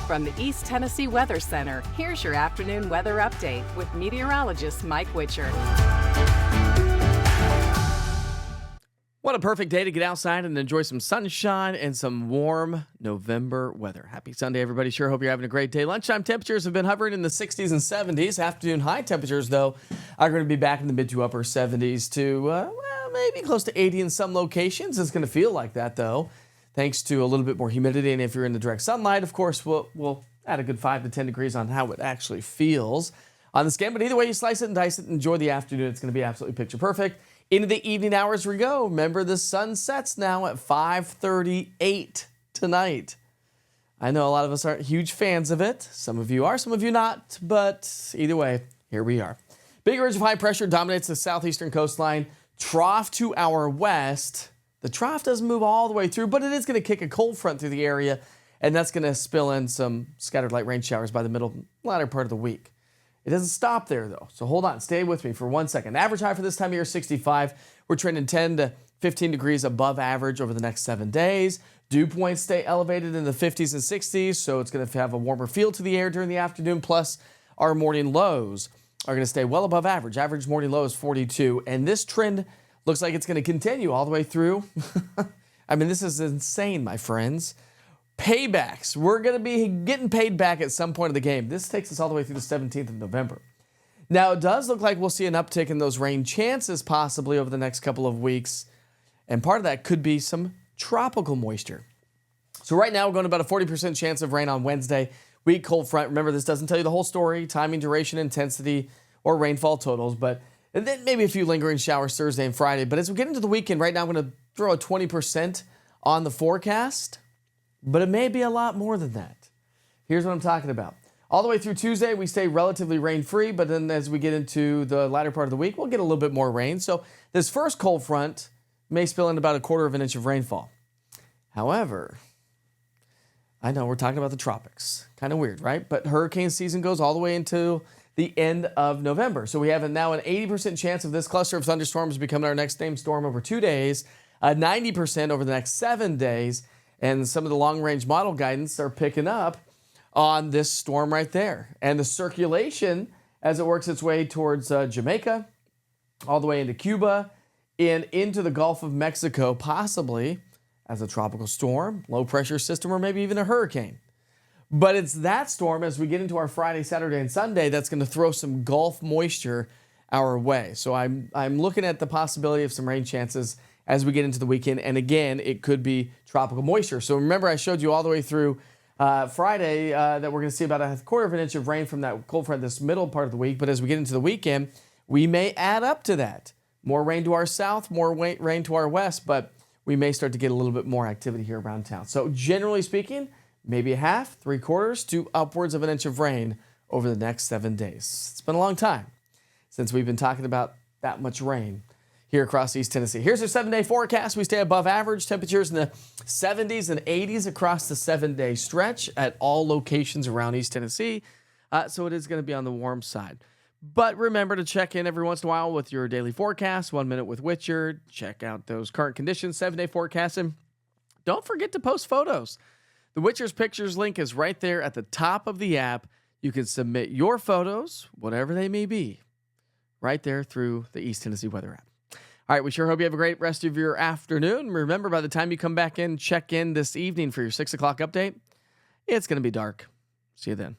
From the East Tennessee Weather Center, here's your afternoon weather update with meteorologist Mike Witcher. What a perfect day to get outside and enjoy some sunshine and some warm November weather. Happy Sunday, everybody. Sure hope you're having a great day. Lunchtime temperatures have been hovering in the 60s and 70s. Afternoon high temperatures, though, are going to be back in the mid to upper 70s to, maybe close to 80 in some locations. It's going to feel like that, though, thanks to a little bit more humidity. And if you're in the direct sunlight, of course, we'll add a good 5 to 10 degrees on how it actually feels on the skin. But either way you slice it and dice it, enjoy the afternoon. It's going to be absolutely picture perfect. Into the evening hours we go. Remember, the sun sets now at 5:38 tonight. I know a lot of us aren't huge fans of it. Some of you are, some of you not. But either way, here we are. Big ridge of high pressure dominates the southeastern coastline. Trough to our west. The trough doesn't move all the way through, but it is going to kick a cold front through the area, and that's going to spill in some scattered light rain showers by the latter part of the week. It doesn't stop there, though, so hold on. Stay with me for 1 second. Average high for this time of year, 65. We're trending 10 to 15 degrees above average over the next 7 days. Dew points stay elevated in the 50s and 60s, so it's going to have a warmer feel to the air during the afternoon, plus our morning lows are going to stay well above average. Average morning low is 42, and this trend looks like it's going to continue all the way through. I mean, this is insane, my friends. Paybacks. We're going to be getting paid back at some point of the game. This takes us all the way through the 17th of November. Now, it does look like we'll see an uptick in those rain chances possibly over the next couple of weeks. And part of that could be some tropical moisture. So right now, we're going to about a 40% chance of rain on Wednesday. Weak cold front. Remember, this doesn't tell you the whole story, timing, duration, intensity, or rainfall totals. And then maybe a few lingering showers Thursday and Friday. But as we get into the weekend, right now, I'm going to throw a 20% on the forecast. But it may be a lot more than that. Here's what I'm talking about. All the way through Tuesday, we stay relatively rain-free, but then as we get into the latter part of the week, we'll get a little bit more rain. So this first cold front may spill in about 1/4 of an inch of rainfall. However, I know we're talking about the tropics. Kind of weird, right? But hurricane season goes all the way into the end of November. So we have now an 80% chance of this cluster of thunderstorms becoming our next named storm over 2 days, 90% over the next 7 days, and some of the long-range model guidance are picking up on this storm right there. And the circulation, as it works its way towards Jamaica, all the way into Cuba, and into the Gulf of Mexico, possibly as a tropical storm, low-pressure system, or maybe even a hurricane. But it's that storm, as we get into our Friday, Saturday, and Sunday, that's going to throw some Gulf moisture our way. So I'm looking at the possibility of some rain chances as we get into the weekend. And again, it could be tropical moisture. So remember, I showed you all the way through Friday that we're going to see about 1/4 of an inch of rain from that cold front this middle part of the week. But as we get into the weekend, we may add up to that. More rain to our south, more rain to our west, but we may start to get a little bit more activity here around town. So generally speaking, maybe a half, 3/4 to upwards of an inch of rain over the next 7 days. It's been a long time since we've been talking about that much rain here across East Tennessee. Here's our 7-day forecast. We stay above average. Temperatures in the 70s and 80s across the 7-day stretch at all locations around East Tennessee. So it is going to be on the warm side. But remember to check in every once in a while with your daily forecast. 1 minute with Witcher. Check out those current conditions, 7-day forecast. And don't forget to post photos. The Witcher's Pictures link is right there at the top of the app. You can submit your photos, whatever they may be, right there through the East Tennessee Weather app. All right, we sure hope you have a great rest of your afternoon. Remember, by the time you come back in, check in this evening for your 6 o'clock update, it's going to be dark. See you then.